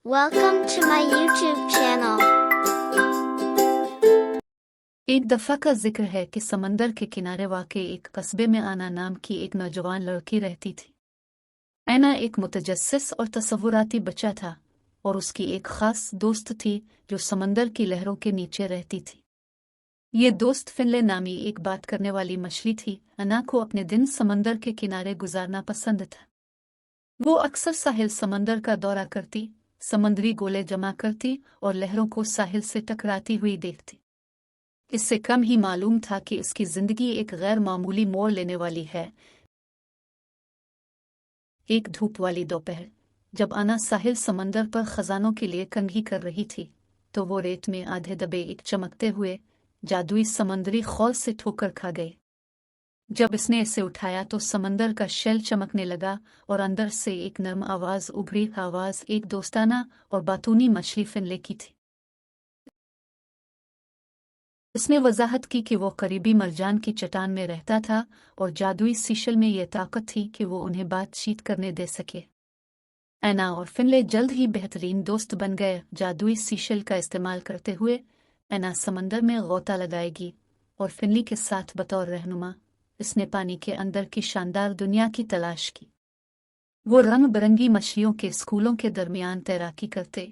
Welcome to my YouTube channel. एक दफ़ा का जिक्र है कि समंदर के किनारे वाक़े एक कस्बे में आना नाम की एक नौजवान लड़की रहती थी। ऐना एक मुतजस्सिस और तसव्वुराती बच्चा था और उसकी एक ख़ास दोस्त थी जो समंदर की लहरों के नीचे रहती थी। ये दोस्त फिनले नामी एक बात करने वाली मछली थी। अन्ना को अपने दिन समंदर के किनारे गुजारना पसंद था। वो अक्सर साहिल समंदर का दौरा करती, समुद्री गोले जमा करती और लहरों को साहिल से टकराती हुई देखती। इससे कम ही मालूम था कि उसकी जिंदगी एक गैर मामूली मोड़ लेने वाली है। एक धूप वाली दोपहर, जब अन्ना साहिल समंदर पर खजानों के लिए कंघी कर रही थी, तो वो रेत में आधे दबे एक चमकते हुए जादुई समंदरी खौल से ठोकर खा गई। जब इसने इसे उठाया तो समंदर का शेल चमकने लगा और अंदर से एक नर्म आवाज उभरी। आवाज एक दोस्ताना और बातूनी मछली फिनले की थी। उसने वजाहत की कि वो करीबी मरजान की चट्टान में रहता था और जादुई सीशल में ये ताकत थी कि वो उन्हें बातचीत करने दे सके। ऐना और फिनले जल्द ही बेहतरीन दोस्त बन गए। जादुई सीशल का इस्तेमाल करते हुए ऐना समंदर में गोता लगाएगी और फिनली के साथ बतौर रहनुमा इसने पानी के अंदर की शानदार दुनिया की तलाश की। वो रंग बिरंगी मछलियों के स्कूलों के दरमियान तैराकी करते,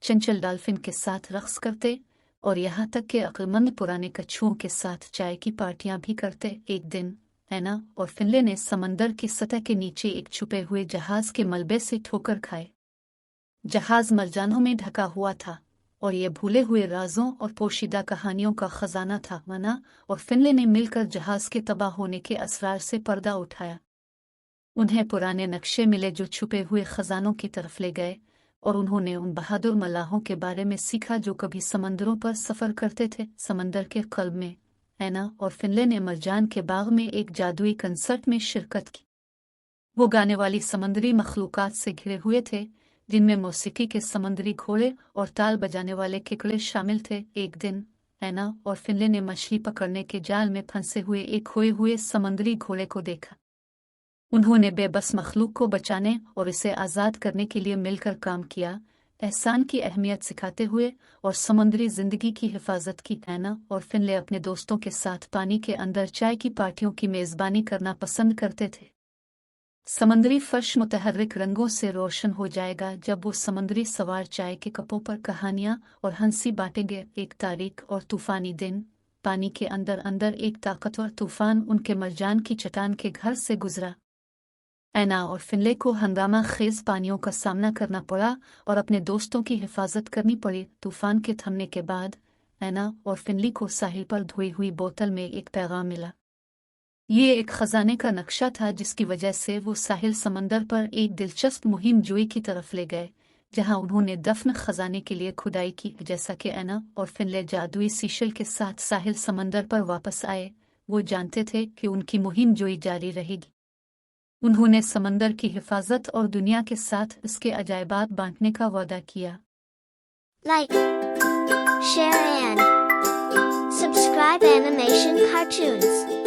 चंचल डॉल्फिन के साथ रक्स करते और यहाँ तक कि अक्लमंद पुराने कछुओं के साथ चाय की पार्टियां भी करते। एक दिन ऐना और फिनले ने समंदर की सतह के नीचे एक छुपे हुए जहाज के मलबे से ठोकर खाए। जहाज मरजानों में ढका हुआ था और ये भूले हुए राजों और पोशीदा कहानियों का खजाना था। ऐना और फिनले ने मिलकर जहाज के तबाह होने के असरार से पर्दा उठाया। उन्हें पुराने नक्शे मिले जो छुपे हुए खजानों की तरफ ले गए और उन्होंने उन बहादुर मल्लाहों के बारे में सीखा जो कभी समंदरों पर सफर करते थे। समंदर के कल्ब में ऐना और फिनले ने मरजान के बाग में एक जादुई कंसर्ट में शिरकत की। वो गाने वाली समंदरी मखलूकात से घिरे हुए थे, जिनमें मौसीकी के समंदरी घोड़े और ताल बजाने वाले केकड़े शामिल थे। एक दिन ऐना और फिनले ने मछली पकड़ने के जाल में फंसे हुए एक खोए हुए समंदरी घोड़े को देखा। उन्होंने बेबस मखलूक को बचाने और इसे आज़ाद करने के लिए मिलकर काम किया, एहसान की अहमियत सिखाते हुए और समुद्री जिंदगी की हिफाजत की। ऐना और फिनले अपने दोस्तों के साथ पानी के अंदर चाय की पार्टियों की मेज़बानी करना पसंद करते थे। समंदरी फर्श मुतहर्रिक रंगों से रोशन हो जाएगा जब वो समंदरी सवार चाय के कपों पर कहानियां और हंसी बांटेंगे। एक तारीख और तूफानी दिन, पानी के अंदर अंदर एक ताकतवर तूफान उनके मरजान की चट्टान के घर से गुजरा। ऐना और फिनले को हंगामा खेज पानियों का सामना करना पड़ा और अपने दोस्तों की हिफाजत करनी पड़ी। तूफान के थमने के बाद ऐना और फिनली को साहिल पर धोई हुई बोतल में एक पैगाम मिला। ये एक खजाने का नक्शा था जिसकी वजह से वो साहिल समंदर पर एक दिलचस्प मुहिम जोई की तरफ ले गए, जहां उन्होंने दफन खजाने के लिए खुदाई की। जैसा कि ऐना और फिनले जादुई सीशल के साथ साहिल समंदर पर वापस आए, वो जानते थे कि उनकी मुहिम जोई जारी रहेगी। उन्होंने समंदर की हिफाजत और दुनिया के साथ इसके अजायबात बांटने का वादा किया। Like, share and subscribe Animation Cartoons.